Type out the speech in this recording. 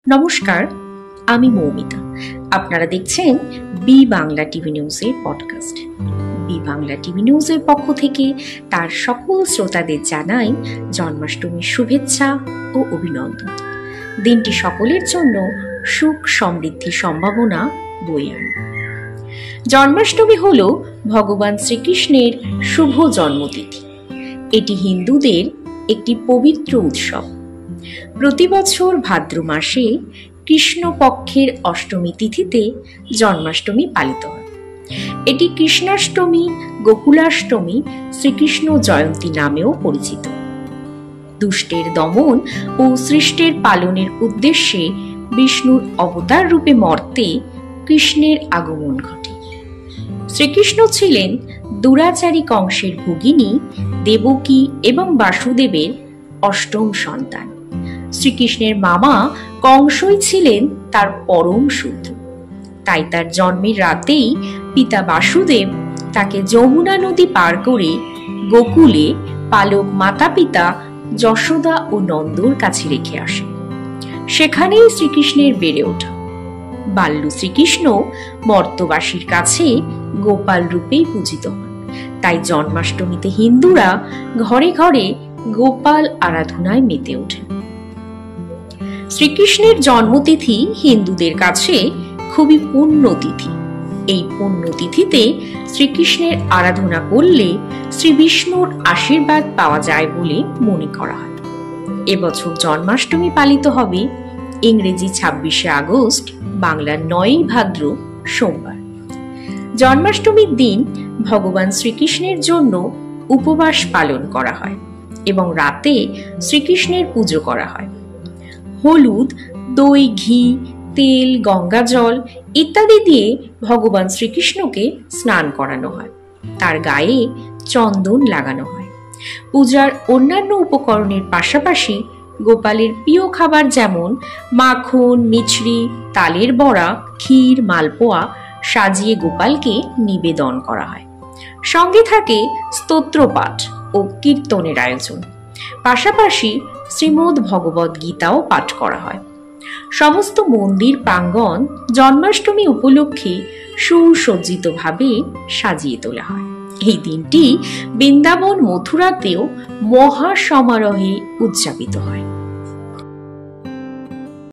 নমস্কার, আমি মৌমিতা। আপনারা দেখছেন বি বাংলা টিভি নিউজের পডকাস্ট। বি বাংলা টিভি নিউজের পক্ষ থেকে তার সকল শ্রোতাদের জানাই জন্মাষ্টমীর শুভেচ্ছা ও অভিনন্দন। দিনটি সকলের জন্য সুখ সমৃদ্ধি সম্ভাবনা বয়ে আনে। জন্মাষ্টমী হল ভগবান শ্রীকৃষ্ণের শুভ জন্মতিথি। এটি হিন্দুদের একটি পবিত্র উৎসব। প্রতি বছর ভাদ্র মাসে কৃষ্ণপক্ষের অষ্টমী তিথিতে জন্মাষ্টমী পালিত হয়। এটি কৃষ্ণাষ্টমী, গোকুলাষ্টমী, শ্রীকৃষ্ণ জয়ন্তী নামেও পরিচিত। দুষ্টের দমন ও সৃষ্টের পালনের উদ্দেশ্যে বিষ্ণুর অবতার রূপে মর্তে কৃষ্ণের আগমন ঘটে। শ্রীকৃষ্ণ ছিলেন দুরাচারী কংসের ভগিনী দেবকী এবং বাসুদেবের অষ্টম সন্তান। শ্রীকৃষ্ণের মামা কংসই ছিলেন তার পরম শত্রু। তাই তার জন্মের রাতেই পিতা বাসুদেব তাকে যমুনা নদী পার করে গোকুলে পালক মাতা পিতা যশোদা ও নন্দর কাছে রেখে আসেন। সেখানেই শ্রীকৃষ্ণের বেড়ে ওঠা। বাল্য শ্রীকৃষ্ণ মর্তবাসীর কাছে গোপাল রূপেই পূজিত হন। তাই জন্মাষ্টমীতে হিন্দুরা ঘরে ঘরে গোপাল আরাধনায় মেতে ওঠেন। শ্রীকৃষ্ণের জন্মতিথি হিন্দুদের কাছে খুবই পুণ্যতিথি। এই পুণ্যতিথিতে শ্রীকৃষ্ণের আরাধনা করলে শ্রী বিষ্ণুর আশীর্বাদ পাওয়া যায় বলে মনে করা হয়। এবছর জন্মাষ্টমী পালিত হবে ইংরেজি 26শে আগস্ট, বাংলার 9ই ভাদ্র সোমবার। জন্মাষ্টমীর দিন ভগবান শ্রীকৃষ্ণের জন্য উপবাস পালন করা হয় এবং রাতে শ্রীকৃষ্ণের পুজো করা হয়। হলুদ, দই, ঘি, তেল, গঙ্গা জল ইত্যাদি দিয়ে ভগবান শ্রীকৃষ্ণকে স্নান করানো হয়। তার গায়ে চন্দন লাগানো হয়। পূজার অন্যান্য উপকরণের পাশাপাশি গোপালের প্রিয় খাবার যেমন মাখন, মিছরি, তালের বড়া, ক্ষীর, মালপোয়া সাজিয়ে গোপালকে নিবেদন করা হয়। সঙ্গে থাকে স্তোত্রপাঠ ও কীর্তনের আয়োজন। পাশাপাশি শ্রীমদ্ ভগবদ গীতাও পাঠ করা হয়। সমস্ত মন্দির প্রাঙ্গণ জন্মাষ্টমী উপলক্ষে সুসজ্জিতভাবে সাজিয়ে তোলা হয়। এই দিনটি বৃন্দাবন, মথুরাতেও মহা সমারোহে উদযাপিত হয়।